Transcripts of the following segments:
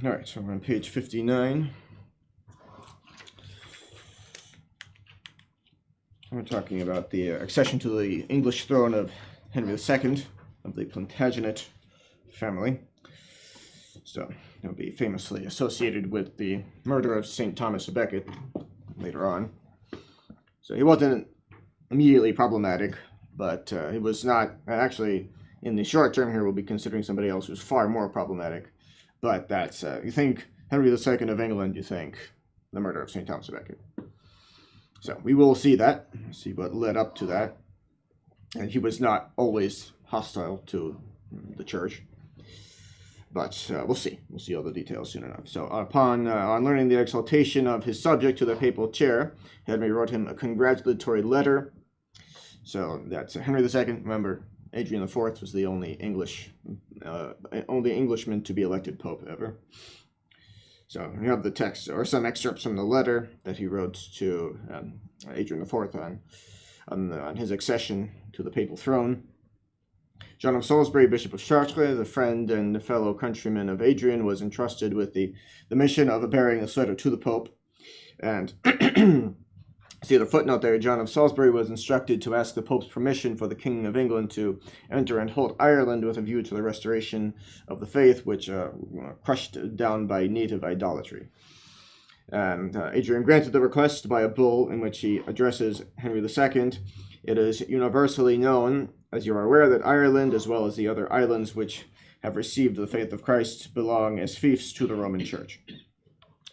All right, so we're on page 59. We're talking about the accession to the English throne of Henry II of the Plantagenet family. So he'll be famously associated with the murder of St. Thomas à Becket later on. So he wasn't immediately problematic, but he was not, actually, in the short term here, we'll be considering somebody else who's far more problematic. But that's, you think Henry II of England, you think the murder of St. Thomas à Becket. So we will see that, see what led up to that. And he was not always hostile to the church. But we'll see. We'll see all the details soon enough. So upon on learning the exaltation of his subject to the papal chair, Henry wrote him a congratulatory letter. So that's Henry II. Remember, Adrian IV was the only Englishman to be elected pope ever. So you have the text, or some excerpts from the letter that he wrote to Adrian IV on his accession to the papal throne. John of Salisbury, Bishop of Chartres, the friend and fellow countryman of Adrian, was entrusted with the mission of bearing this letter to the Pope. And see the footnote there, John of Salisbury was instructed to ask the Pope's permission for the King of England to enter and hold Ireland with a view to the restoration of the faith, which crushed down by native idolatry. And Adrian granted the request by a bull in which he addresses Henry II. It is universally known, as you are aware, that Ireland, as well as the other islands which have received the faith of Christ, belong as fiefs to the Roman Church.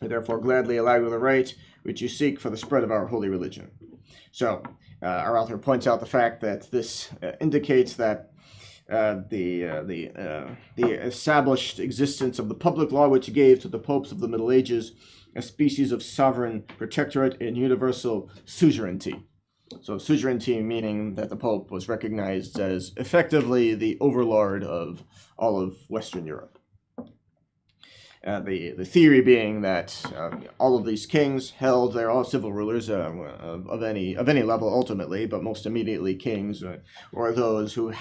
I therefore gladly allow you the right which you seek for the spread of our holy religion. So, our author points out the fact that this indicates that the established existence of the public law which gave to the popes of the Middle Ages a species of sovereign protectorate and universal suzerainty. So suzerainty meaning that the Pope was recognized as effectively the overlord of all of Western Europe. The theory being that all of these kings held, they're all civil rulers of any level ultimately, but most immediately kings or those who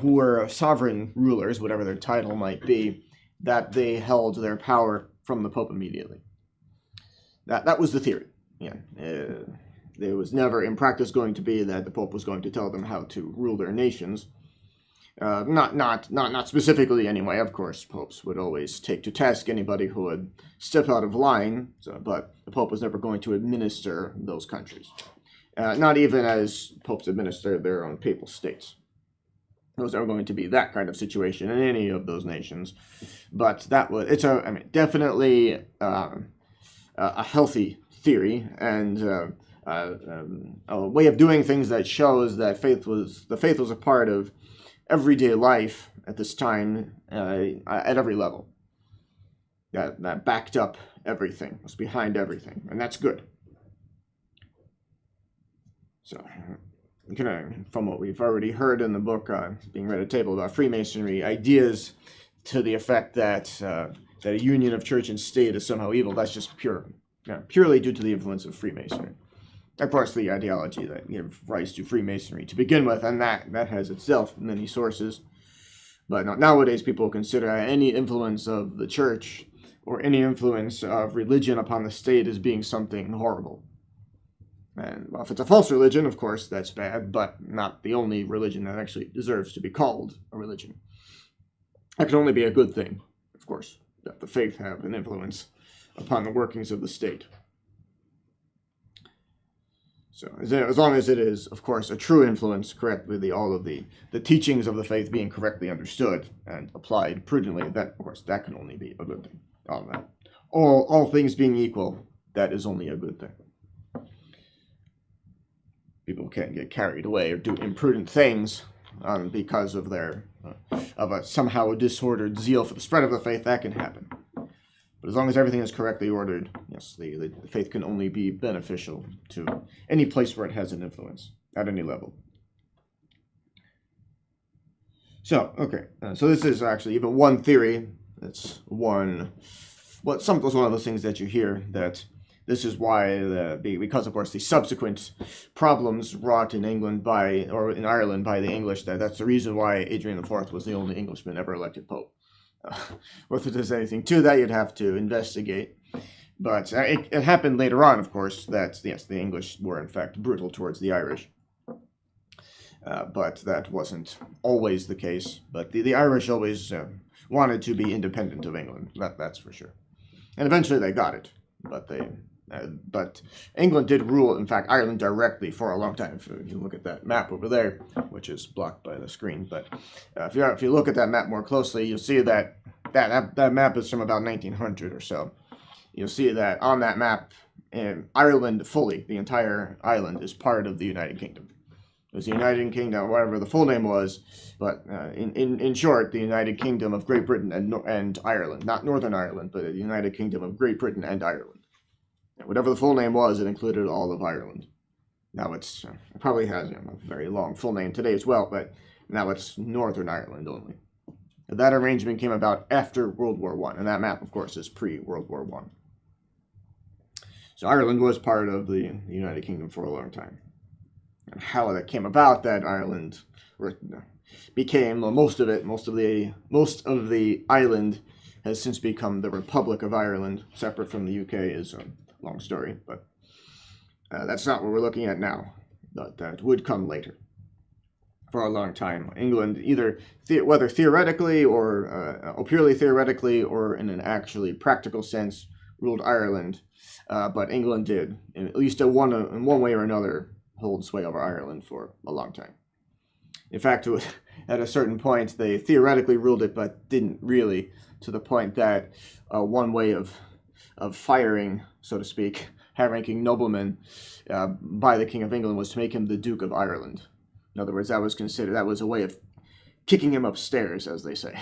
were sovereign rulers, whatever their title might be, that they held their power from the Pope immediately. That was the theory. Yeah. There was never in practice going to be that the Pope was going to tell them how to rule their nations. Not specifically anyway. Of course, popes would always take to task anybody who would step out of line, but the Pope was never going to administer those countries. Not even as popes administer their own papal states. It was never going to be that kind of situation in any of those nations. But definitely a healthy theory and a way of doing things that shows that the faith was a part of everyday life at this time at every level. That backed up everything, was behind everything, and that's good. So, from what we've already heard in the book being read at table about Freemasonry, ideas to the effect that a union of church and state is somehow evil, that's just purely due to the influence of Freemasonry. Of course, the ideology that gave rise to Freemasonry to begin with, and that has itself many sources. But nowadays, people consider any influence of the church or any influence of religion upon the state as being something horrible. And well, if it's a false religion, of course, that's bad, but not the only religion that actually deserves to be called a religion. That can only be a good thing, course, that the faith have an influence upon the workings of the state. So as long as it is, of course, a true influence, correct, with all of the teachings of the faith being correctly understood and applied prudently, that, of course, that can only be a good thing. All things being equal, that is only a good thing. People can't get carried away or do imprudent things because of their somehow a disordered zeal for the spread of the faith. That can happen. But as long as everything is correctly ordered, yes, the faith can only be beneficial to any place where it has an influence at any level. So, okay, so this is actually even one theory. That's one. Well, some was one of those things that you hear that this is why because of course the subsequent problems wrought in England or in Ireland by the English, that's the reason why Adrian IV was the only Englishman ever elected pope. Whether there's anything to that, you'd have to investigate. But it happened later on, of course, that, yes, the English were, in fact, brutal towards the Irish. But that wasn't always the case. But the Irish always wanted to be independent of England, that's for sure. And eventually they got it. But England did rule, in fact, Ireland directly for a long time. If you look at that map over there, which is blocked by the screen, but if you look at that map more closely, you'll see that map is from about 1900 or so. You'll see that on that map, Ireland fully, the entire island, is part of the United Kingdom. It was the United Kingdom, whatever the full name was, but in short, the United Kingdom of Great Britain and Ireland, not Northern Ireland, but the United Kingdom of Great Britain and Ireland. Whatever the full name was, it included all of Ireland. Now it probably has a very long full name today as well, but now it's Northern Ireland only. That arrangement came about after World War I, and that map, of course, is pre-World War I. So Ireland was part of the United Kingdom for a long time. And how that came about, that Ireland became most of the island has since become the Republic of Ireland, separate from the UK, is a long story, but that's not what we're looking at now. But that would come later. For a long time, England, either whether theoretically or purely theoretically or in an actually practical sense, ruled Ireland. But England did, at least in one way or another, hold sway over Ireland for a long time. In fact, at a certain point, they theoretically ruled it, but didn't really, to the point that one way of firing, so to speak, high-ranking noblemen by the King of England was to make him the Duke of Ireland. In other words, that was a way of kicking him upstairs, as they say.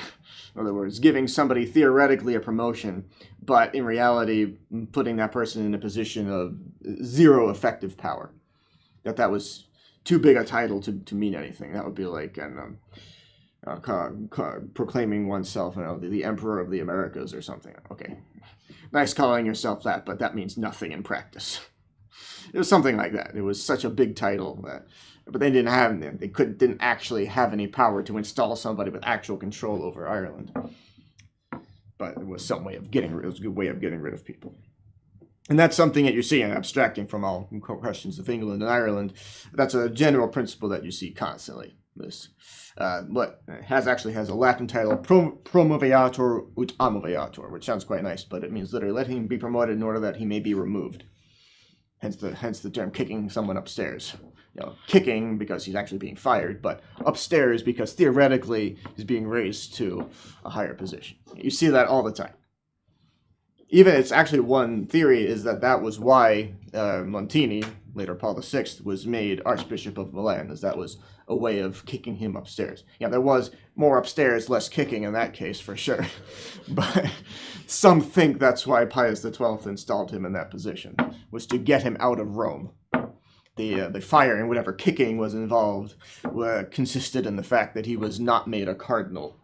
In other words, giving somebody theoretically a promotion, but in reality, putting that person in a position of zero effective power. That was too big a title to mean anything. That would be like proclaiming oneself, the Emperor of the Americas or something. Okay, nice calling yourself that, but that means nothing in practice. It was something like that. It was such a big title but they didn't actually have any power to install somebody with actual control over Ireland. But it was some way of it was a good way of getting rid of people. And that's something that you see in abstracting from all questions of England and Ireland. That's a general principle that you see constantly. This has a Latin title, promoveatur ut amoveatur, which sounds quite nice, but it means literally let him be promoted in order that he may be removed. Hence the term kicking someone upstairs. Kicking because he's actually being fired, but upstairs because theoretically he's being raised to a higher position. You see that all the time. Even it's actually one theory is that was why Montini, later Paul VI, was made Archbishop of Milan, as that was a way of kicking him upstairs. Yeah, there was more upstairs, less kicking in that case, for sure. But some think that's why Pius XII installed him in that position, was to get him out of Rome. The firing, whatever kicking was involved, consisted in the fact that he was not made a cardinal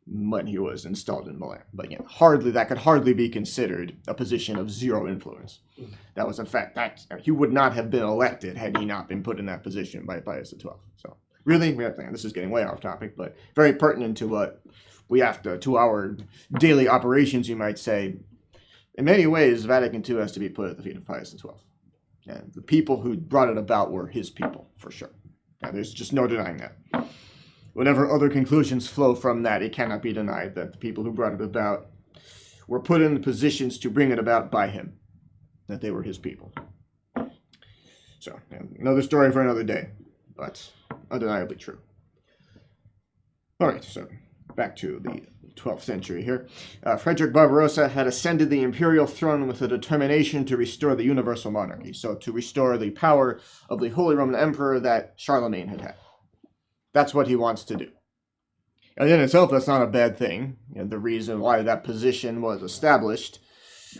when he was installed in Milan. But that could hardly be considered a position of zero influence. That was, in fact, that he would not have been elected had he not been put in that position by Pius XII. So really, this is getting way off topic, but very pertinent to what we have to our daily operations, you might say. In many ways, Vatican II has to be put at the feet of Pius XII. And the people who brought it about were his people, for sure. There's just no denying that. Whatever other conclusions flow from that, it cannot be denied that the people who brought it about were put in positions to bring it about by him, that they were his people. So, another story for another day, but undeniably true. All right, so back to the 12th century here. Frederick Barbarossa had ascended the imperial throne with a determination to restore the universal monarchy, so to restore the power of the Holy Roman Emperor that Charlemagne had had. That's what he wants to do. And in itself, that's not a bad thing. The reason why that position was established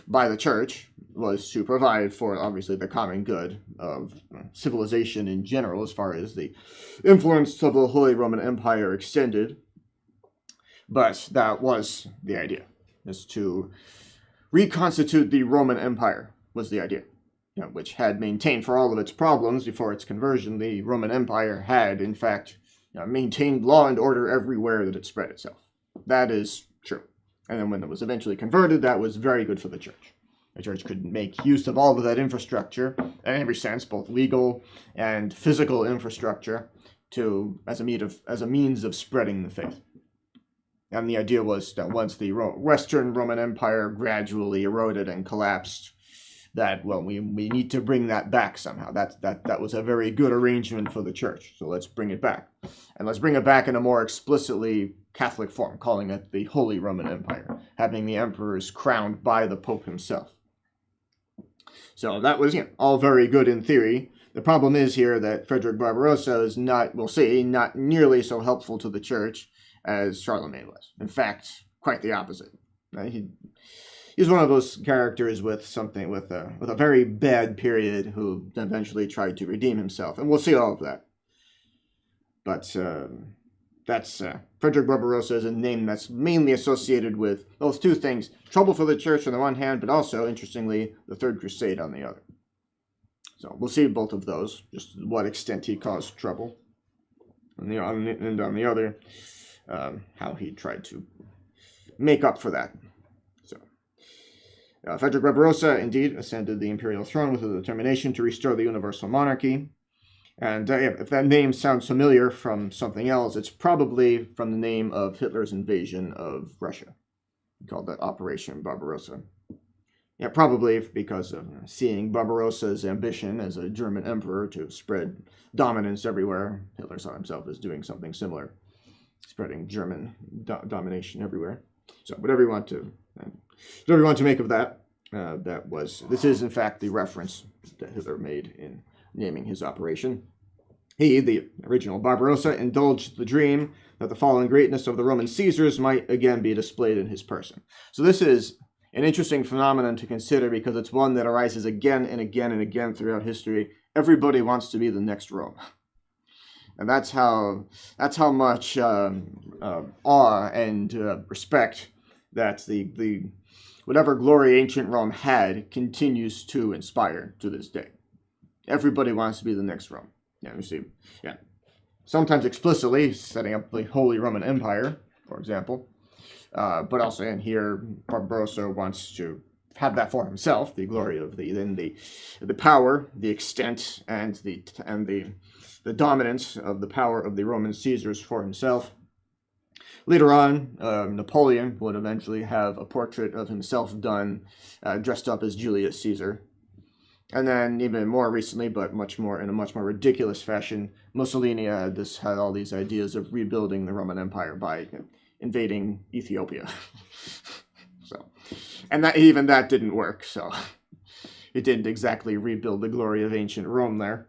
by the church was to provide for, obviously, the common good of civilization in general, as far as the influence of the Holy Roman Empire extended. But that was the idea, is to reconstitute the Roman Empire, was the idea, which had maintained for all of its problems before its conversion. The Roman Empire had, in fact, maintained law and order everywhere that it spread itself. That is true. And then when it was eventually converted, that was very good for the church. The church could make use of all of that infrastructure, in every sense, both legal and physical infrastructure, as a means of spreading the faith. And the idea was that once the Western Roman Empire gradually eroded and collapsed, that, well, we need to bring that back somehow. That was a very good arrangement for the church. So let's bring it back. And let's bring it back in a more explicitly Catholic form, calling it the Holy Roman Empire, having the emperors crowned by the Pope himself. So that was, all very good in theory. The problem is here that Frederick Barbarossa is not nearly so helpful to the church as Charlemagne was. In fact, quite the opposite. He's one of those characters with a very bad period who eventually tried to redeem himself, and we'll see all of that. But that's Frederick Barbarossa is a name that's mainly associated with those two things: trouble for the church on the one hand, but also, interestingly, the Third Crusade on the other. So we'll see both of those, just to what extent he caused trouble, and on the other, how he tried to make up for that. So, Frederick Barbarossa indeed ascended the imperial throne with a determination to restore the universal monarchy. And if that name sounds familiar from something else, it's probably from the name of Hitler's invasion of Russia. He called that Operation Barbarossa. Yeah, probably because of seeing Barbarossa's ambition as a German emperor to spread dominance everywhere. Hitler saw himself as doing something similar, spreading German domination everywhere. So whatever you want to make of that, this is in fact the reference that Hitler made in naming his operation. He, the original Barbarossa, indulged the dream that the fallen greatness of the Roman Caesars might again be displayed in his person. So this is an interesting phenomenon to consider because it's one that arises again and again and again throughout history. Everybody wants to be the next Rome. And that's how much awe and respect that the whatever glory ancient Rome had continues to inspire to this day. Everybody wants to be the next Rome. You see, sometimes explicitly setting up the Holy Roman Empire, for example, but also in here, Barbarossa wants to have that for himself, the glory of the power, the extent, and the dominance of the power of the Roman Caesars for himself. Later on, Napoleon would eventually have a portrait of himself done, dressed up as Julius Caesar. And then even more recently, but in a much more ridiculous fashion, Mussolini had all these ideas of rebuilding the Roman Empire by invading Ethiopia. And that didn't work. So it didn't exactly rebuild the glory of ancient Rome there,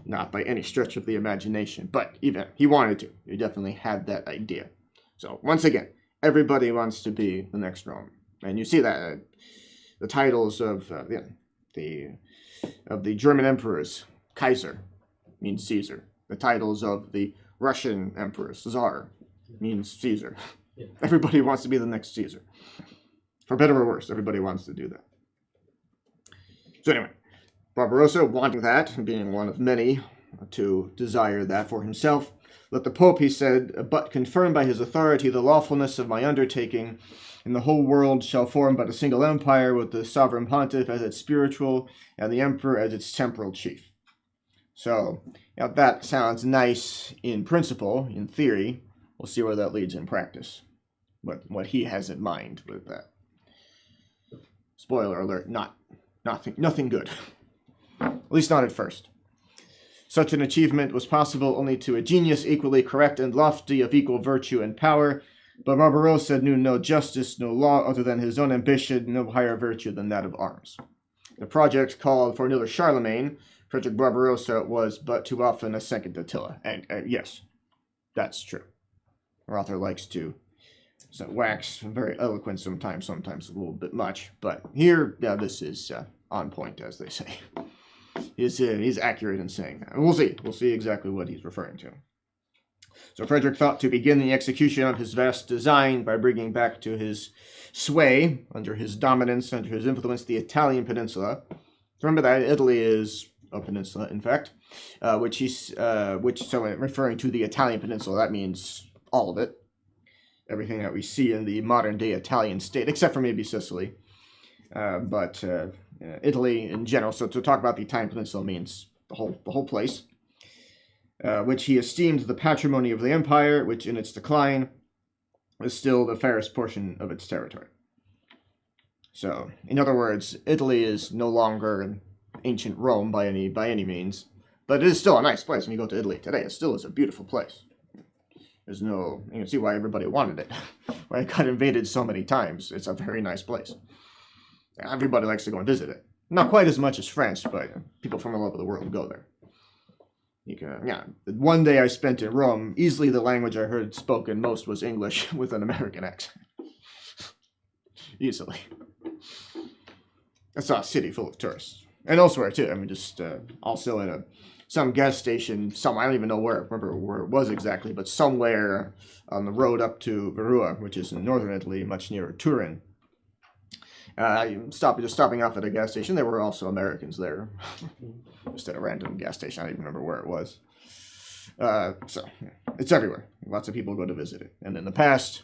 not by any stretch of the imagination. But even he wanted to. He definitely had that idea. So once again, everybody wants to be the next Rome, and you see that the titles of the German emperors, Kaiser, means Caesar. The titles of the Russian emperors, Tsar, means Caesar. Yeah. Everybody wants to be the next Caesar. For better or worse, everybody wants to do that. So anyway, Barbarossa wanting that, being one of many to desire that for himself, let the Pope, he said, but confirm by his authority the lawfulness of my undertaking, and the whole world shall form but a single empire, with the sovereign pontiff as its spiritual, and the emperor as its temporal chief. So, that sounds nice in principle, in theory. We'll see where that leads in practice, what he has in mind with that. Spoiler alert, nothing good. At least not at first. Such an achievement was possible only to a genius equally correct and lofty, of equal virtue and power, but Barbarossa knew no justice, no law other than his own ambition, no higher virtue than that of arms. The project called for another Charlemagne. Frederick Barbarossa was but too often a second Attila. And yes, that's true. Our author likes to wax very eloquent sometimes a little bit much, but here, this is on point, as they say. He's accurate in saying that. And we'll see exactly what he's referring to. So Frederick thought to begin the execution of his vast design by bringing back to his sway, under his dominance, under his influence, the Italian peninsula. Remember that Italy is a peninsula, in fact, so referring to the Italian peninsula, that means all of it. Everything that we see in the modern-day Italian state, except for maybe Sicily. But Italy in general. So to talk about the Italian peninsula means the whole place. Which he esteemed the patrimony of the empire, which in its decline was still the fairest portion of its territory. So, in other words, Italy is no longer ancient Rome by any means, but it is still a nice place. When you go to Italy today, it still is a beautiful place. You can see why everybody wanted it, why it got invaded so many times. It's a very nice place. Everybody likes to go and visit it. Not quite as much as France, but people from all over the world go there. One day I spent in Rome, easily the language I heard spoken most was English with an American accent. Easily. I saw a city full of tourists. And elsewhere too. I mean, just also in some gas station, I don't even know remember where it was exactly, but somewhere on the road up to Verua, which is in northern Italy, much nearer Turin. Stopping off at a gas station. There were also Americans there. Just at a random gas station. I don't even remember where it was. So, it's everywhere. Lots of people go to visit it. And in the past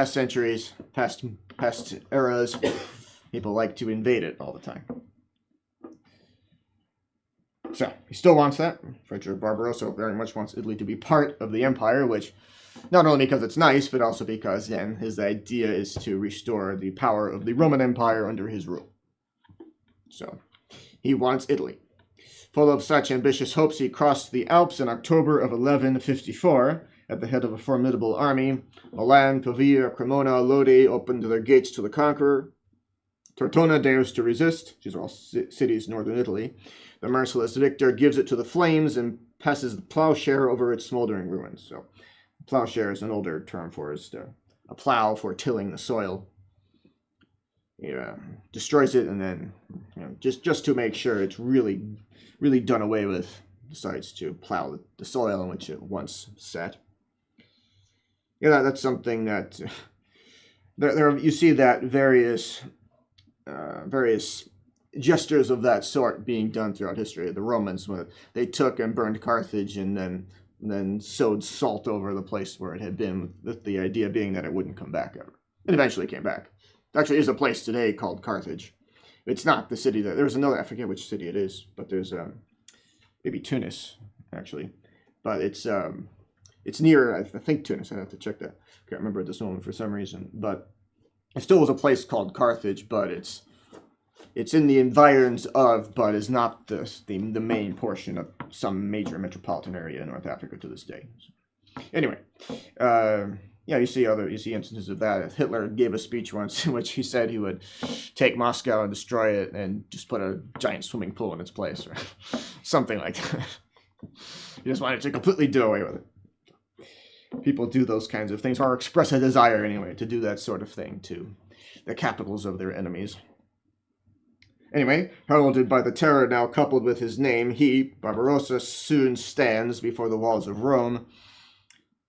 centuries, past eras, people like to invade it all the time. So, he still wants that. Frederick Barbarossa very much wants Italy to be part of the empire, which, not only because it's nice, but also because then his idea is to restore the power of the Roman Empire under his rule. So, he wants Italy. Full of such ambitious hopes, he crossed the Alps in October of 1154 at the head of a formidable army. Milan, Pavia, Cremona, Lodi opened their gates to the conqueror. Tortona dares to resist. These are all cities in northern Italy. The merciless victor gives it to the flames and passes the plowshare over its smoldering ruins. So, plowshare is an older term for a plow for tilling the soil. He destroys it, and then just to make sure it's really done away with, decides to plow the soil in which it once sat. That's something that there you see that various gestures of that sort being done throughout history. The Romans, when they took and burned Carthage and then sowed salt over the place where it had been, with the idea being that it wouldn't come back ever. It eventually came back. There actually is a place today called Carthage. It's not the city that... There's another... I forget which city it is, but there's maybe Tunis, actually. But it's near, I think, Tunis. I'd have to check that. Can't remember at this moment for some reason. But it still was a place called Carthage, but it's in the environs of, but is not the main portion of some major metropolitan area in North Africa to this day. Anyway, you see instances of that. Hitler gave a speech once in which he said he would take Moscow and destroy it and just put a giant swimming pool in its place, or something like that. He just wanted to completely do away with it. People do those kinds of things, or express a desire anyway to do that sort of thing to the capitals of their enemies. Anyway, heralded by the terror now coupled with his name, he, Barbarossa, soon stands before the walls of Rome.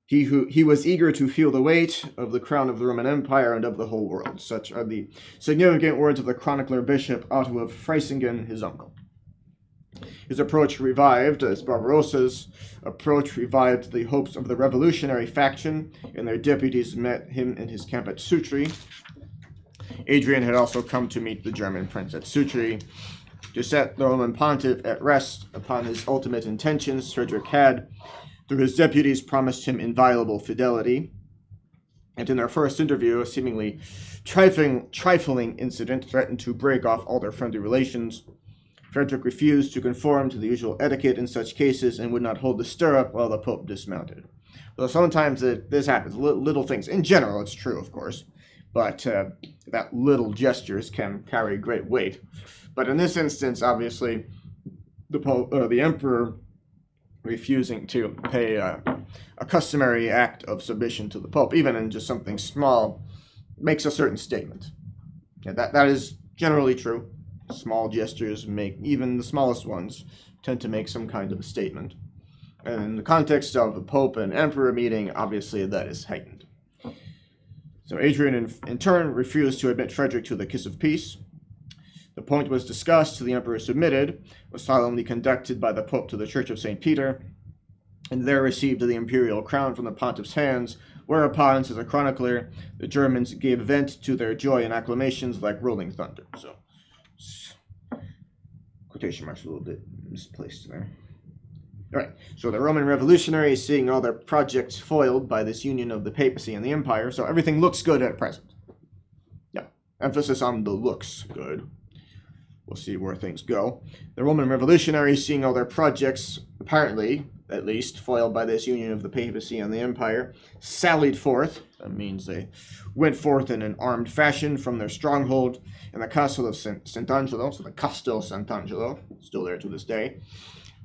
He was eager to feel the weight of the crown of the Roman Empire and of the whole world. Such are the significant words of the chronicler Bishop Otto of Freisingen, his uncle. His approach revived, as Barbarossa's approach revived the hopes of the revolutionary faction, and their deputies met him in his camp at Sutri. Adrian had also come to meet the German prince at Sutri. To set the Roman pontiff at rest upon his ultimate intentions, Frederick had, through his deputies, promised him inviolable fidelity. And in their first interview, a seemingly trifling incident threatened to break off all their friendly relations. Frederick refused to conform to the usual etiquette in such cases and would not hold the stirrup while the Pope dismounted. So sometimes this happens, little things. In general, it's true, of course, but that little gestures can carry great weight. But in this instance, obviously, the Emperor refusing to pay a customary act of submission to the Pope, even in just something small, makes a certain statement. Yeah, that is generally true. Small gestures even the smallest ones, tend to make some kind of a statement. And in the context of the Pope and Emperor meeting, obviously that is heightened. So Adrian, in turn, refused to admit Frederick to the kiss of peace. The point was discussed, the Emperor submitted, was solemnly conducted by the Pope to the Church of St. Peter, and there received the imperial crown from the pontiff's hands, whereupon, says a chronicler, the Germans gave vent to their joy and acclamations like rolling thunder. So, quotation marks a little bit misplaced there. All right, so the Roman revolutionaries, seeing all their projects foiled by this union of the papacy and the empire, so everything looks good at present. Yeah, emphasis on the looks good. We'll see where things go. The Roman revolutionaries, seeing all their projects, apparently, at least, foiled by this union of the papacy and the empire, sallied forth. That means they went forth in an armed fashion from their stronghold in the castle of Sant'Angelo, so the Castel Sant'Angelo, still there to this day,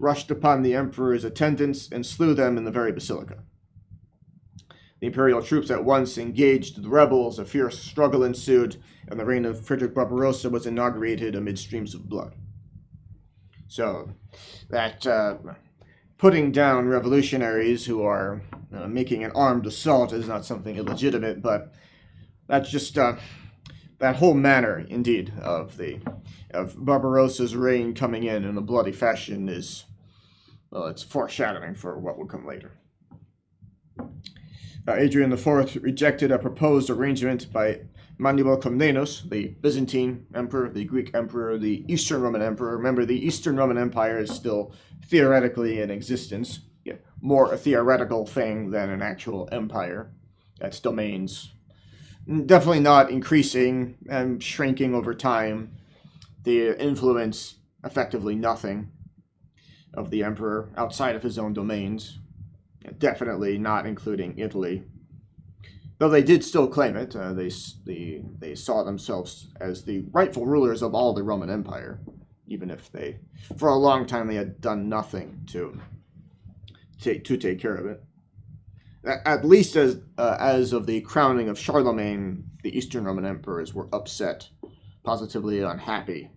rushed upon the emperor's attendants and slew them in the very basilica. The imperial troops at once engaged the rebels, a fierce struggle ensued, and the reign of Frederick Barbarossa was inaugurated amid streams of blood. So, that putting down revolutionaries who are making an armed assault is not something illegitimate, but that's just that whole manner, indeed, of Barbarossa's reign coming in a bloody fashion is, well, it's foreshadowing for what will come later. Adrian IV rejected a proposed arrangement by Manuel Comnenus, the Byzantine emperor, the Greek emperor, the Eastern Roman emperor. Remember, the Eastern Roman Empire is still theoretically in existence. Yeah, more a theoretical thing than an actual empire. Its domains definitely not increasing and shrinking over time. The influence, effectively nothing, of the emperor outside of his own domains. Definitely not including Italy. Though they did still claim it, they saw themselves as the rightful rulers of all the Roman Empire, even if for a long time, they had done nothing to take care of it. At least as of the crowning of Charlemagne, the Eastern Roman emperors were upset, positively unhappy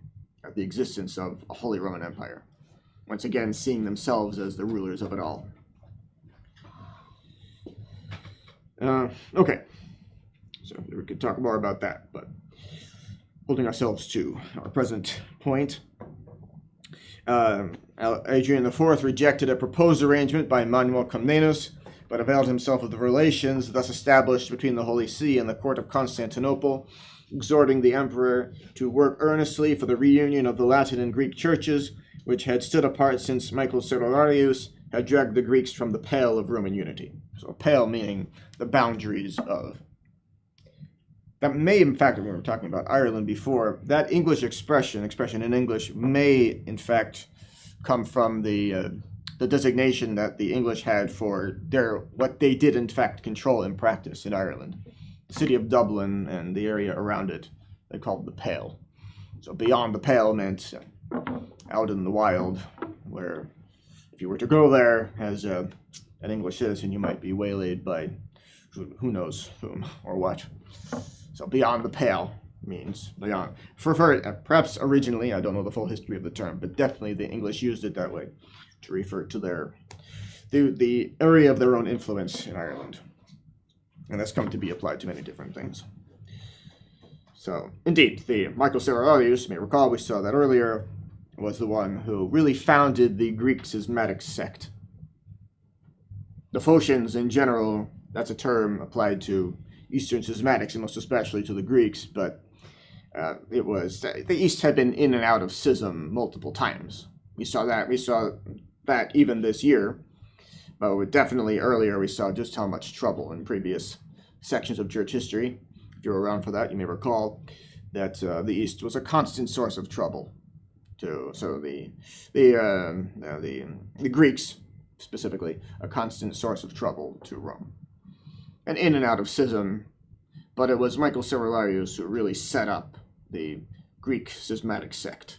at the existence of a Holy Roman Empire, once again seeing themselves as the rulers of it all. Okay, so we could talk more about that, but holding ourselves to our present point. Adrian IV rejected a proposed arrangement by Manuel Comnenus, but availed himself of the relations thus established between the Holy See and the court of Constantinople, exhorting the emperor to work earnestly for the reunion of the Latin and Greek churches, which had stood apart since Michael Cerularius had dragged the Greeks from the pale of Roman unity. So pale meaning the boundaries of. That may, in fact, when we were talking about Ireland before, that English expression in English may, in fact, come from the designation that the English had for what they did, in fact, control in practice in Ireland. The city of Dublin and the area around it, they called the Pale. So beyond the Pale meant out in the wild, where if you were to go there as an English citizen, you might be waylaid by who knows whom or what. So beyond the pale means beyond. Perhaps originally, I don't know the full history of the term, but definitely the English used it that way to refer to the area of their own influence in Ireland. And that's come to be applied to many different things. So, indeed, the Michael Cerularius, you may recall, we saw that earlier, was the one who really founded the Greek schismatic sect. The Phocians, in general, that's a term applied to Eastern schismatics, and most especially to the Greeks, but the East had been in and out of schism multiple times. We saw that even this year, but definitely earlier we saw just how much trouble in previous sections of church history, if you're around for that, you may recall that the East was a constant source of trouble to the Greeks specifically, a constant source of trouble to Rome, and in and out of schism. But it was Michael Cerularius who really set up the Greek schismatic sect.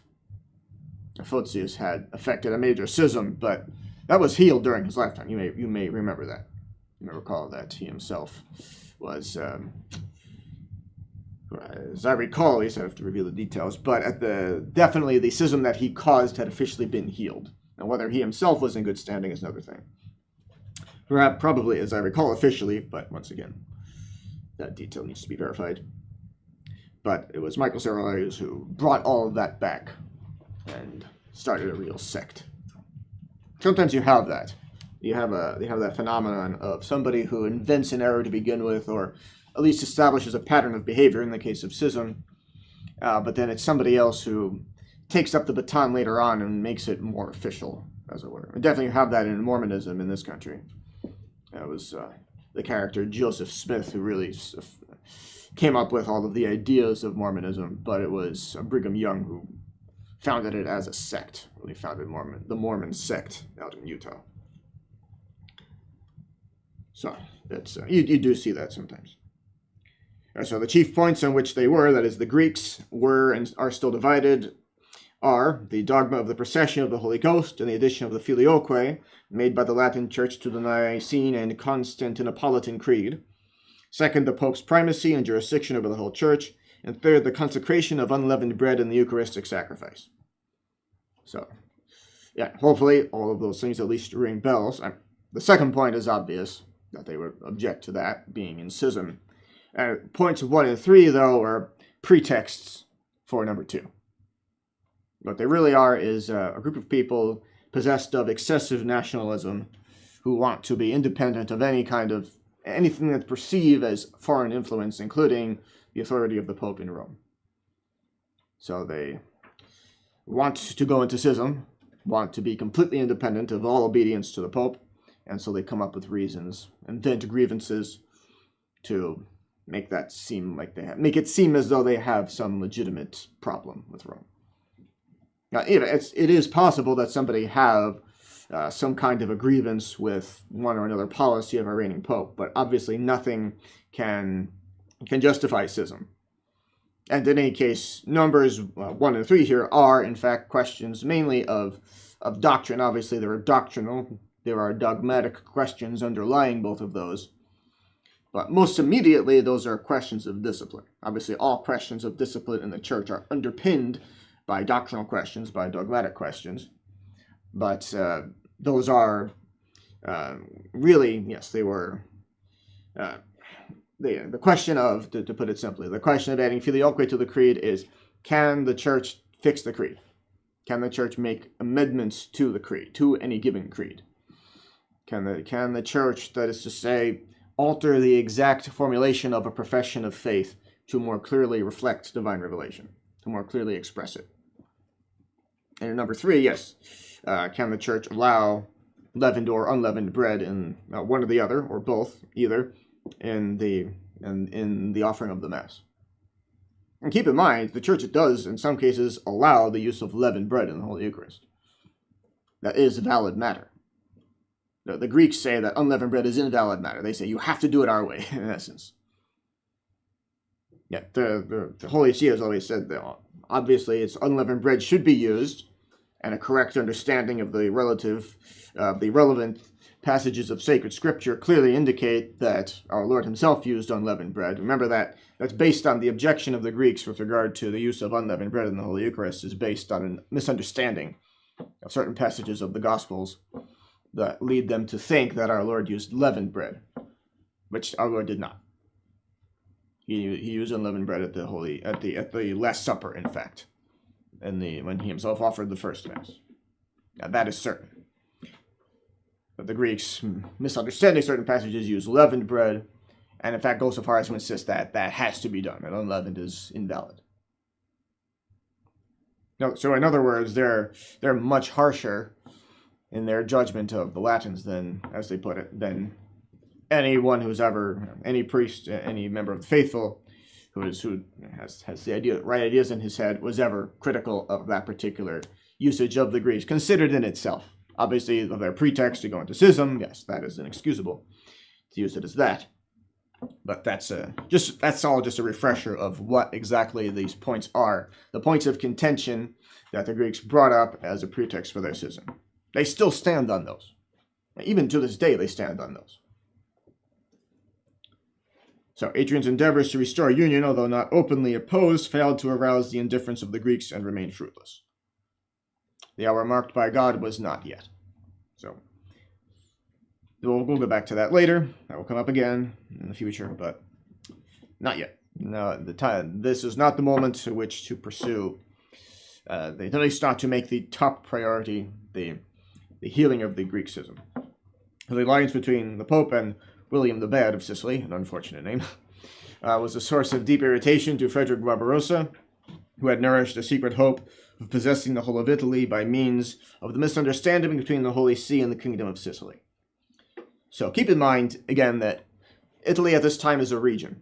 Photius had affected a major schism, but that was healed during his lifetime. You may remember that. You may recall that he himself was, as I recall, at least I have to review the details, but definitely the schism that he caused had officially been healed. Now, whether he himself was in good standing is another thing. Perhaps, probably, as I recall, officially, but once again, that detail needs to be verified. But it was Michael Cerularius who brought all of that back and started a real sect. Sometimes you have that. You have that phenomenon of somebody who invents an error to begin with, or at least establishes a pattern of behavior in the case of schism, but then it's somebody else who takes up the baton later on and makes it more official, as it were. We definitely have that in Mormonism in this country. That was the character Joseph Smith who really came up with all of the ideas of Mormonism, but it was Brigham Young who founded it as a sect. Really founded the Mormon sect out in Utah. So that's you do see that sometimes. So the chief points on which they were, that is, the Greeks were and are still divided, are the dogma of the procession of the Holy Ghost and the addition of the Filioque made by the Latin Church to the Nicene and Constantinopolitan Creed. Second, the Pope's primacy and jurisdiction over the whole Church. And third, the consecration of unleavened bread in the Eucharistic sacrifice. So, yeah, hopefully all of those things at least ring bells. The second point is obvious, that they would object to that being in schism. Points 1 and 3, though, are pretexts for number 2. What they really are is a group of people possessed of excessive nationalism who want to be independent of anything that's perceived as foreign influence, including the authority of the Pope in Rome. So they want to go into schism, want to be completely independent of all obedience to the Pope, and so they come up with reasons, invent grievances to make it seem as though they have some legitimate problem with Rome. Now, it is possible that somebody have some kind of a grievance with one or another policy of a reigning pope, but obviously nothing can justify schism. And in any case, numbers 1 and 3 here are, in fact, questions mainly of doctrine. Obviously, there are dogmatic questions underlying both of those. But most immediately, those are questions of discipline. Obviously, all questions of discipline in the church are underpinned by doctrinal questions, by dogmatic questions. But those are really, yes, they were the question of, to put it simply, the question of adding filioque to the creed is, can the church fix the creed? Can the church make amendments to the creed, to any given creed? Can the church, that is to say, alter the exact formulation of a profession of faith to more clearly reflect divine revelation, to more clearly express it? And in number 3, yes, can the church allow leavened or unleavened bread in one or the other, or both, either, in the offering of the Mass? And keep in mind, the church does, in some cases, allow the use of leavened bread in the Holy Eucharist. That is valid matter. The Greeks say that unleavened bread is invalid matter. They say you have to do it our way, in essence. Yeah, the Holy See has always said that obviously it's unleavened bread should be used, and a correct understanding of the relevant passages of sacred scripture clearly indicate that our Lord himself used unleavened bread. Remember that that's based on the objection of the Greeks with regard to the use of unleavened bread in the Holy Eucharist is based on a misunderstanding of certain passages of the Gospels that lead them to think that our Lord used leavened bread, which our Lord did not. He used unleavened bread at the Last Supper, in fact, when he himself offered the first Mass. Now, that is certain. But the Greeks, misunderstanding certain passages, use leavened bread, and in fact go so far as to insist that that has to be done, that unleavened is invalid. No, so in other words, they're much harsher in their judgment of the Latins than, as they put it, than anyone who's ever, any priest, any member of the faithful who has the right ideas in his head was ever critical of that particular usage of the Greeks, considered in itself. Obviously, of their pretext to go into schism, yes, that is inexcusable to use it as that. But that's all just a refresher of what exactly these points are. The points of contention that the Greeks brought up as a pretext for their schism. They still stand on those. Even to this day, they stand on those. So Hadrian's endeavors to restore union, although not openly opposed, failed to arouse the indifference of the Greeks and remained fruitless. The hour marked by God was not yet. So we'll go back to that later. That will come up again in the future, but not yet. No, this is not the moment in which to pursue, at least not to make the top priority the healing of the Greek schism. The alliance between the Pope and William the Bad of Sicily, an unfortunate name, was a source of deep irritation to Frederick Barbarossa, who had nourished a secret hope of possessing the whole of Italy by means of the misunderstanding between the Holy See and the Kingdom of Sicily. So keep in mind, again, that Italy at this time is a region.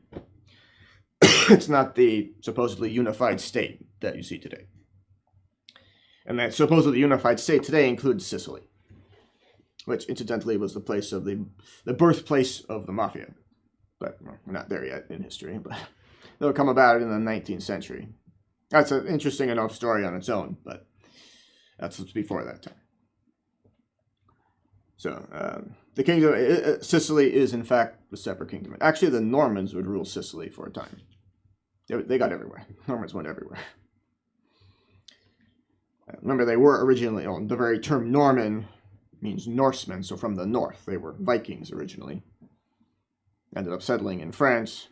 It's not the supposedly unified state that you see today. And that supposedly unified state today includes Sicily, which incidentally was the place of the birthplace of the mafia. But we're not there yet in history, but they'll come about in the 19th century. That's an interesting enough story on its own, but that's what's before that time. So the kingdom, Sicily is in fact a separate kingdom. Actually, the Normans would rule Sicily for a time. They got everywhere. Normans went everywhere. Remember, they were originally, the very term Norman means Norsemen, so from the north. They were Vikings originally. Ended up settling in France,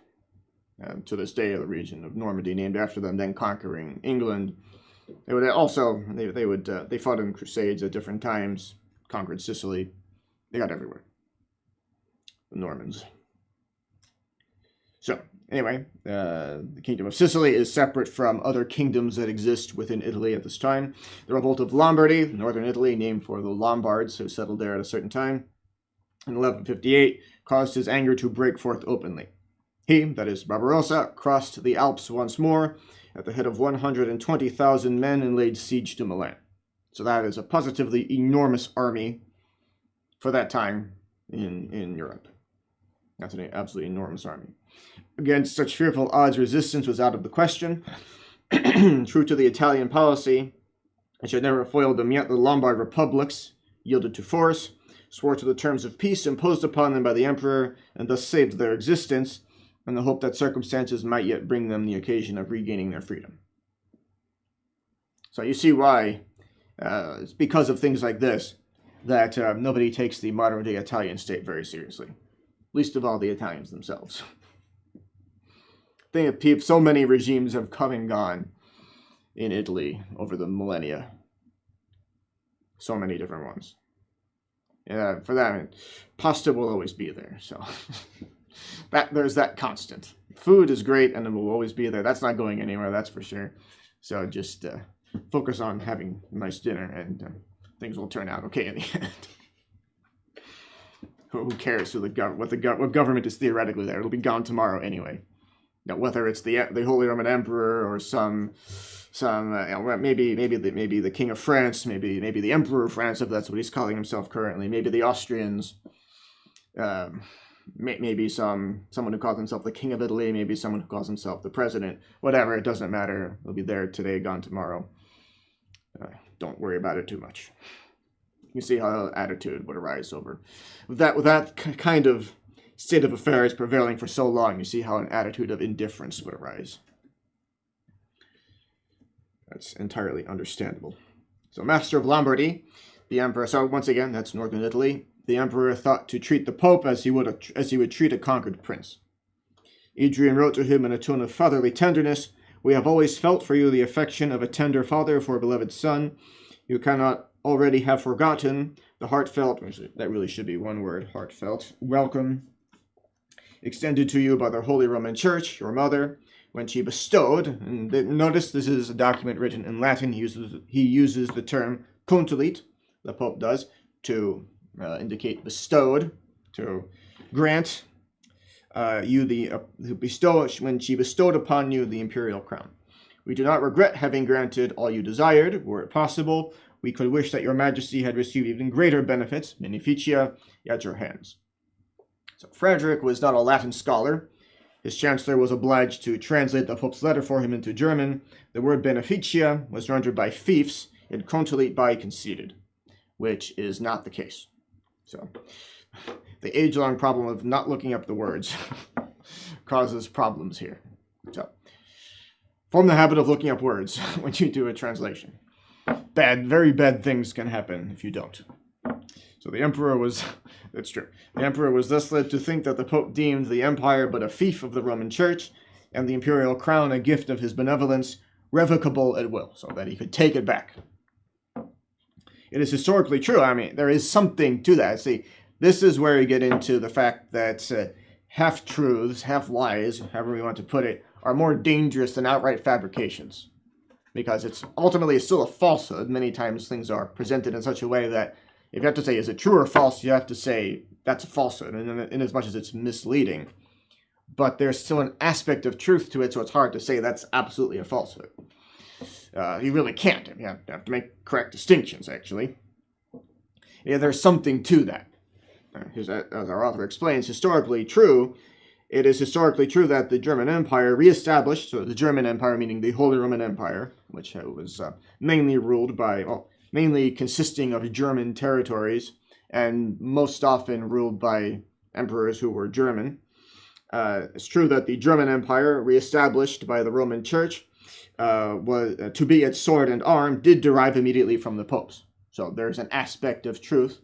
and to this day the region of Normandy named after them, then conquering England. They would also, they fought in crusades at different times, conquered Sicily. They got everywhere. The Normans. So, anyway, the Kingdom of Sicily is separate from other kingdoms that exist within Italy at this time. The revolt of Lombardy, northern Italy, named for the Lombards who settled there at a certain time, in 1158, caused his anger to break forth openly. He, that is Barbarossa, crossed the Alps once more at the head of 120,000 men and laid siege to Milan. So that is a positively enormous army for that time in Europe. That's an absolutely enormous army. Against such fearful odds, resistance was out of the question. True to the Italian policy, which had never foiled them yet, the Lombard republics yielded to force, swore to the terms of peace imposed upon them by the emperor, and thus saved their existence, in the hope that circumstances might yet bring them the occasion of regaining their freedom. So you see why, it's because of things like this, that nobody takes the modern-day Italian state very seriously. Least of all the Italians themselves. Think of so many regimes have come and gone in Italy over the millennia. So many different ones. For that, pasta will always be there. So there's that constant. Food is great and it will always be there. That's not going anywhere, that's for sure. So just focus on having a nice dinner and things will turn out okay in the end. Who cares what government is theoretically there? It'll be gone tomorrow anyway. Now, whether it's the Holy Roman Emperor or maybe the King of France, maybe the Emperor of France, if that's what he's calling himself currently. Maybe the Austrians. Maybe someone who calls himself the King of Italy. Maybe someone who calls himself the President. Whatever, it doesn't matter. It'll be there today, gone tomorrow. Don't worry about it too much. You see how attitude would arise over with that kind of state of affairs prevailing for so long. You see how an attitude of indifference would arise. That's entirely understandable. So, master of Lombardy, the emperor. So once again, that's northern Italy. The emperor thought to treat the pope as he would treat a conquered prince. Hadrian wrote to him in a tone of fatherly tenderness, "We have always felt for you the affection of a tender father for a beloved son. You cannot already have forgotten the heartfelt," that really should be one word, heartfelt, "welcome extended to you by the Holy Roman Church, your mother, when she bestowed," and notice this is a document written in Latin. He uses the term contulit, the Pope does, to indicate bestowed, to grant you when she bestowed upon you the imperial crown. We do not regret having granted all you desired. Were it possible, we could wish that your majesty had received even greater benefits, beneficia, at your hands. So Frederick was not a Latin scholar. His chancellor was obliged to translate the Pope's letter for him into German. The word beneficia was rendered by fiefs and contulit by conceded, which is not the case. So the age-long problem of not looking up the words causes problems here. So form the habit of looking up words when you do a translation. Very bad things can happen if you don't. So the emperor was, that's true. The emperor was thus led to think that the Pope deemed the empire but a fief of the Roman Church, and the imperial crown a gift of his benevolence, revocable at will, so that he could take it back. It is historically true. I mean, there is something to that. See, this is where you get into the fact that half-truths, half-lies, however you want to put it, are more dangerous than outright fabrications. Because it's still a falsehood. Many times things are presented in such a way that if you have to say, is it true or false, you have to say that's a falsehood, in as much as it's misleading. But there's still an aspect of truth to it, so it's hard to say that's absolutely a falsehood. You really can't. You have to make correct distinctions, actually. Yeah, there's something to that. As our author explains, historically true, it is historically true that the German Empire reestablished, so the German Empire meaning the Holy Roman Empire, which was mainly consisting of German territories, and most often ruled by emperors who were German. It's true that the German Empire, reestablished by the Roman Church, was to be its sword and arm, did derive immediately from the popes. So there's an aspect of truth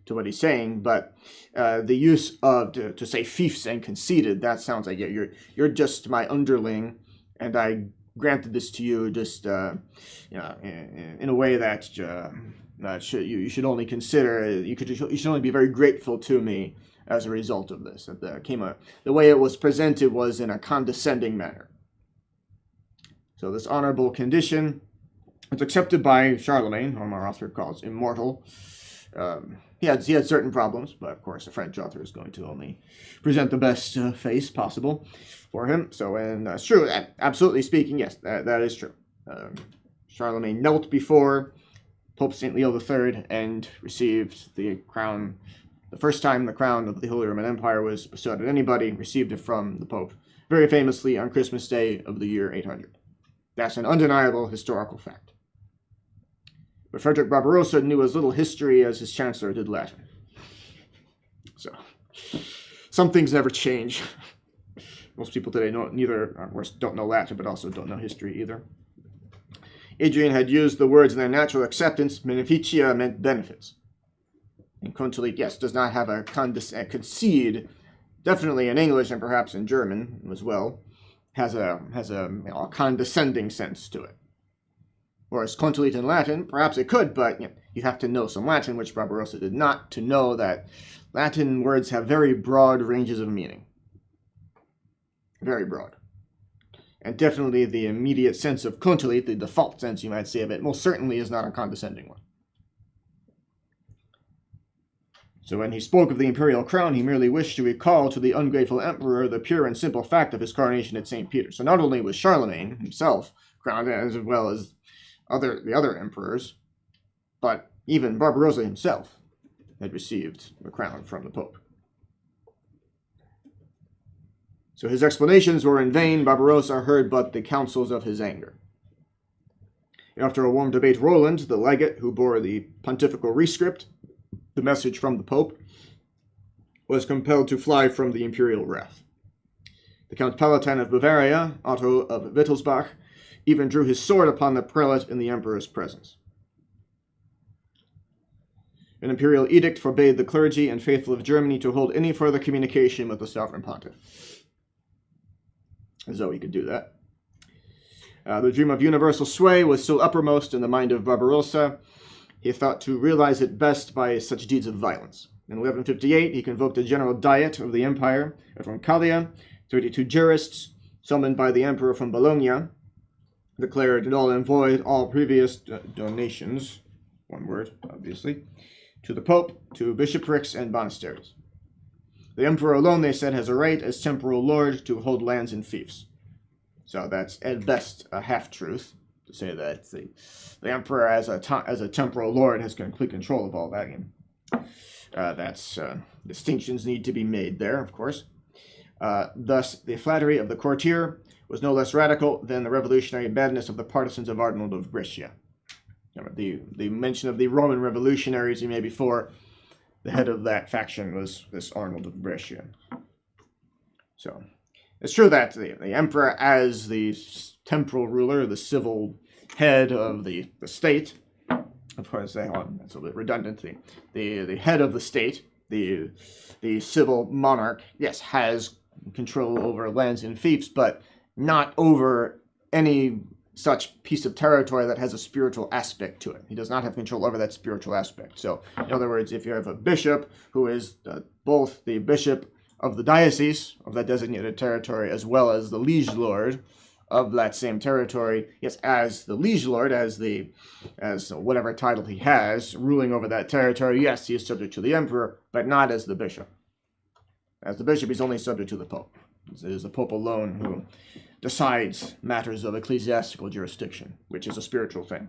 to what he's saying, but the use of to say fiefs and conceded, that sounds like you're just my underling, and I granted this to you just in a way that you should only consider. You should only be very grateful to me as a result of this. The way it was presented was in a condescending manner. So this honorable condition was accepted by Charlemagne, whom our author calls immortal. He had certain problems, but of course the French author is going to only present the best face possible for him. So, and it's true, absolutely speaking, yes, that is true. Charlemagne knelt before Pope St. Leo III and received the crown. The first time the crown of the Holy Roman Empire was bestowed on anybody, received it from the Pope, very famously on Christmas Day of the year 800. That's an undeniable historical fact. But Frederick Barbarossa knew as little history as his chancellor did Latin. So, some things never change. Most people today don't know Latin, but also don't know history either. Adrian had used the words in their natural acceptance. Beneficia meant benefits. And contulit, yes, does not have a concede, definitely in English and perhaps in German as well, has a condescending sense to it. Whereas contulit in Latin, perhaps it could, but you have to know some Latin, which Barbarossa did not, to know that Latin words have very broad ranges of meaning. Very broad. And definitely the immediate sense of contulit, the default sense you might say of it, most certainly is not a condescending one. So when he spoke of the imperial crown, he merely wished to recall to the ungrateful emperor the pure and simple fact of his coronation at St. Peter. So not only was Charlemagne himself crowned, as well as the other emperors, but even Barbarossa himself had received the crown from the Pope. So his explanations were in vain. Barbarossa heard but the counsels of his anger. After a warm debate, Roland, the legate who bore the pontifical rescript, the message from the Pope, was compelled to fly from the imperial wrath. The Count Palatine of Bavaria, Otto of Wittelsbach, even drew his sword upon the prelate in the emperor's presence. An imperial edict forbade the clergy and faithful of Germany to hold any further communication with the sovereign pontiff. As though he could do that. The dream of universal sway was still uppermost in the mind of Barbarossa. He thought to realize it best by such deeds of violence. In 1158, he convoked a general diet of the empire at Roncaglia. 32 jurists, summoned by the emperor from Bologna, declared null and void all previous donations, one word, obviously, to the Pope, to bishoprics and monasteries. The emperor alone, they said, has a right as temporal lord to hold lands and fiefs. So that's at best a half-truth to say that the emperor as a temporal lord has complete control of all that. Distinctions need to be made there, of course. Thus, the flattery of the courtier was no less radical than the revolutionary madness of the partisans of Arnold of Brescia. The mention of the Roman revolutionaries you made before, the head of that faction was this Arnold of Brescia. So, it's true that the emperor, as the temporal ruler, the civil head of the state, of course, that's a bit redundant. The head of the state, the civil monarch, yes, has control over lands and fiefs, but not over any such piece of territory that has a spiritual aspect to it. He does not have control over that spiritual aspect. So, in other words, if you have a bishop who is both the bishop of the diocese of that designated territory as well as the liege lord of that same territory, yes, as the liege lord, as whatever title he has, ruling over that territory, yes, he is subject to the emperor, but not as the bishop. As the bishop, he's only subject to the pope. It is the pope alone who decides matters of ecclesiastical jurisdiction, which is a spiritual thing.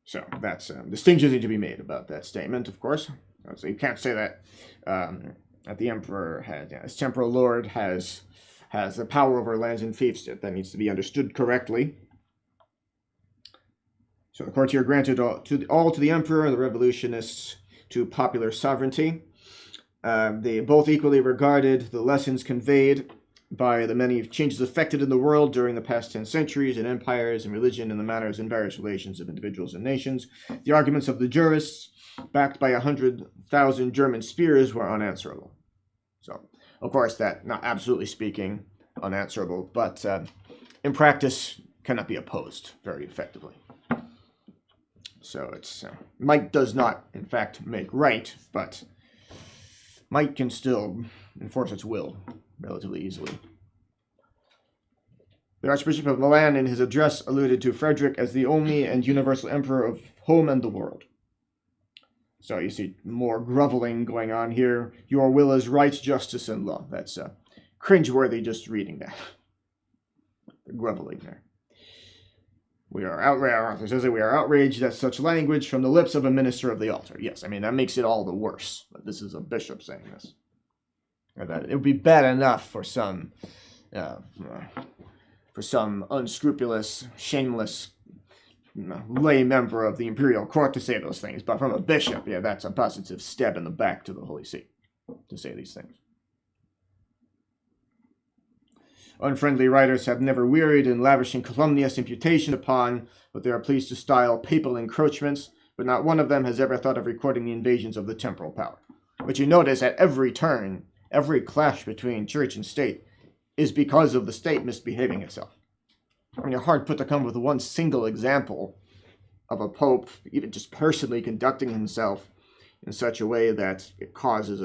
So that's distinctions need to be made about that statement, of course. So you can't say that the emperor as temporal lord has the power over lands and fiefs. That needs to be understood correctly. So the courtier granted all to the emperor, the revolutionists to popular sovereignty. They both equally regarded the lessons conveyed by the many changes effected in the world during the past 10 centuries in empires and religion and the manners and various relations of individuals and nations. The arguments of the jurists, backed by 100,000 German spears, were unanswerable. So, of course, that, not absolutely speaking, unanswerable, but in practice cannot be opposed very effectively. So it's might does not, in fact, make right, but might can still enforce its will relatively easily. The Archbishop of Milan, in his address, alluded to Frederick as the only and universal emperor of home and the world. So you see more groveling going on here. Your will is right, justice, and law. That's cringeworthy just reading that. The groveling there. We are outraged. It says that we are outraged at such language from the lips of a minister of the altar. Yes, I mean, that makes it all the worse. But this is a bishop saying this. Or that it would be bad enough for some unscrupulous, shameless lay member of the imperial court to say those things. But from a bishop, yeah, that's a positive stab in the back to the Holy See to say these things. Unfriendly writers have never wearied in lavishing calumnious imputation upon what they are pleased to style papal encroachments, but not one of them has ever thought of recording the invasions of the temporal power. But you notice at every turn, every clash between church and state is because of the state misbehaving itself. I mean, you're hard put to come with one single example of a pope, even just personally conducting himself in such a way that it causes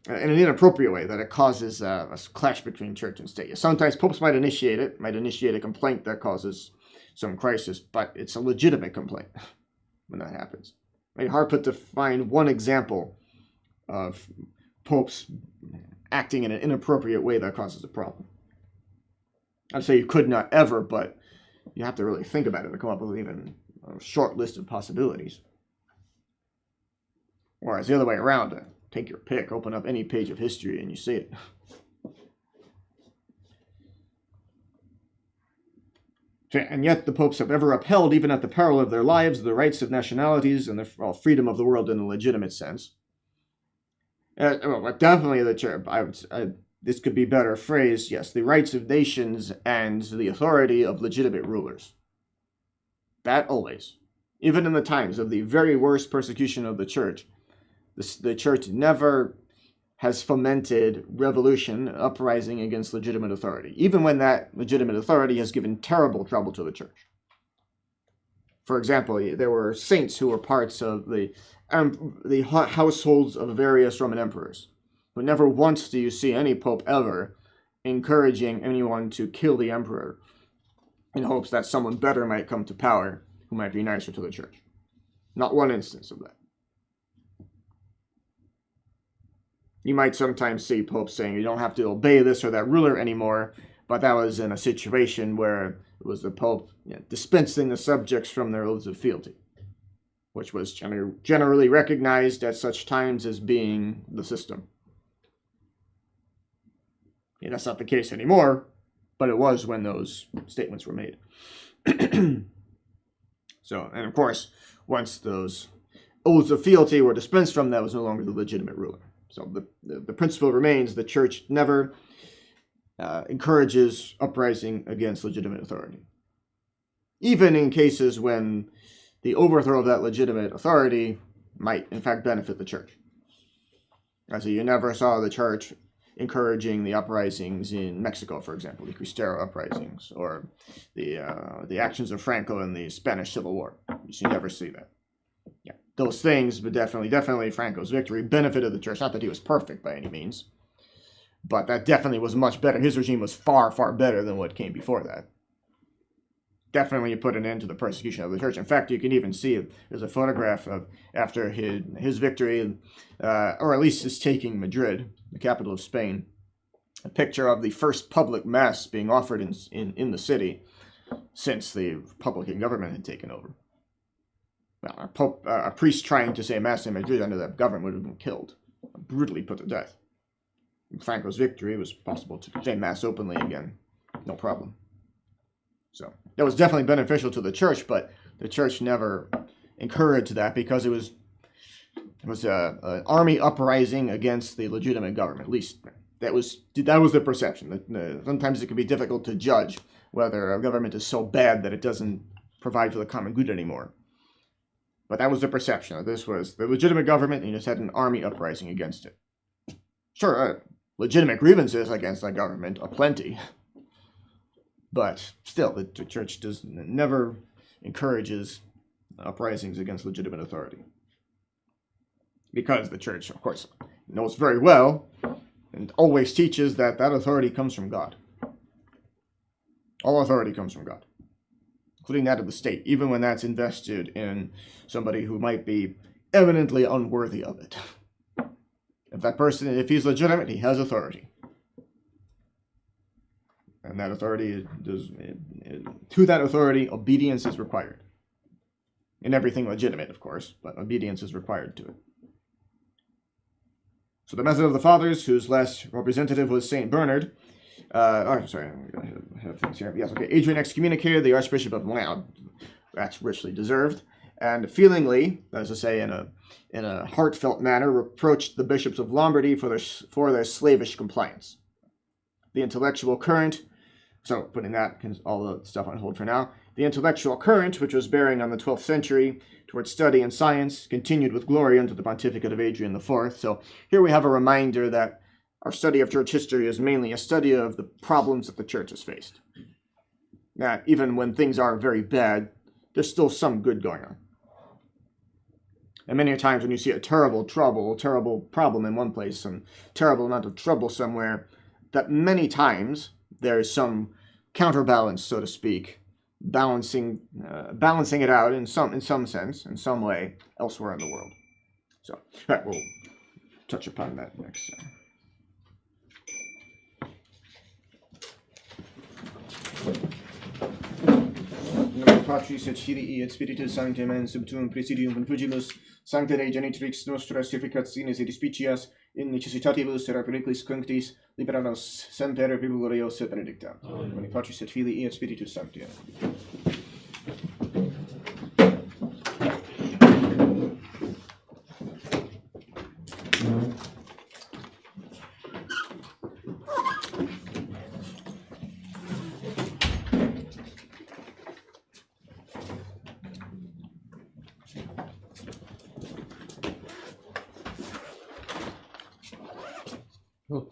in an inappropriate way, that it causes a clash between church and state. Sometimes popes might initiate a complaint that causes some crisis, but it's a legitimate complaint when that happens. I mean, hard put to find one example of popes acting in an inappropriate way that causes a problem. I'd say you could not ever, but you have to really think about it to come up with even a short list of possibilities. Whereas the other way around, take your pick, open up any page of history and you see it. And yet the popes have ever upheld, even at the peril of their lives, the rights of nationalities and the freedom of the world in a legitimate sense. Definitely the church. This could be better phrased, yes, the rights of nations and the authority of legitimate rulers. That always. Even in the times of the very worst persecution of the church, the church never has fomented revolution, uprising against legitimate authority, even when that legitimate authority has given terrible trouble to the church. For example, there were saints who were parts of the households of various Roman emperors. But never once do you see any pope ever encouraging anyone to kill the emperor in hopes that someone better might come to power who might be nicer to the church. Not one instance of that. You might sometimes see popes saying you don't have to obey this or that ruler anymore, but that was in a situation where it was the pope dispensing the subjects from their oaths of fealty, which was generally recognized at such times as being the system. That's not the case anymore, but it was when those statements were made. So, and of course, once those oaths of fealty were dispensed from, that was no longer the legitimate ruler. So the principle remains: the church never encourages uprising against legitimate authority, even in cases when the overthrow of that legitimate authority might, in fact, benefit the church. So you never saw the church encouraging the uprisings in Mexico, for example, the Cristero uprisings, or the actions of Franco in the Spanish Civil War. You never see that. Yeah, those things, but definitely Franco's victory benefited the church. Not that he was perfect by any means, but that definitely was much better. His regime was far, far better than what came before that. Definitely put an end to the persecution of the church. In fact, you can even see there's a photograph of after his victory, or at least his taking Madrid, the capital of Spain, a picture of the first public mass being offered in the city since the Republican government had taken over. Well, a priest trying to say mass in Madrid under that government would have been killed, brutally put to death. In Franco's victory, it was possible to say mass openly again, no problem. So that was definitely beneficial to the church, but the church never encouraged that because it was an army uprising against the legitimate government. At least that was the perception. Sometimes it can be difficult to judge whether a government is so bad that it doesn't provide for the common good anymore. But that was the perception. This was the legitimate government, and you just had an army uprising against it. Sure, legitimate grievances against that government are plenty. But still, the church never encourages uprisings against legitimate authority. Because the church, of course, knows very well and always teaches that authority comes from God. All authority comes from God, including that of the state, even when that's invested in somebody who might be eminently unworthy of it. If that person, if he's legitimate, he has authority. And that authority to that authority, obedience is required. In everything legitimate, of course, but obedience is required to it. So the method of the fathers, whose last representative was Saint Bernard. Sorry, I have things here. Yes, okay. Adrian excommunicated the Archbishop of Milan. That's richly deserved. And feelingly, as to say, in a heartfelt manner, reproached the bishops of Lombardy for their slavish compliance. The intellectual current. So, putting that, all the stuff on hold for now. The intellectual current, which was bearing on the 12th century towards study and science, continued with glory under the pontificate of Adrian IV. So, here we have a reminder that our study of church history is mainly a study of the problems that the church has faced. That even when things are very bad, there's still some good going on. And many times when you see a terrible problem in one place, some terrible amount of trouble somewhere, that many times there's some counterbalance, so to speak, balancing it out in some sense, in some way, elsewhere in the world. So, all right, we'll touch upon that next time. In nomine Patris et Filii et Spiritus Sancti, amen. Subtuum presidium confugimus, Sancta Dei Genitrix nostra justificationis et dispicias, in necessitatibus et periculis cunctis, libera nos semper glorios et benedicta. In nomine Patris et Filii et Spiritus Sancti. Oh.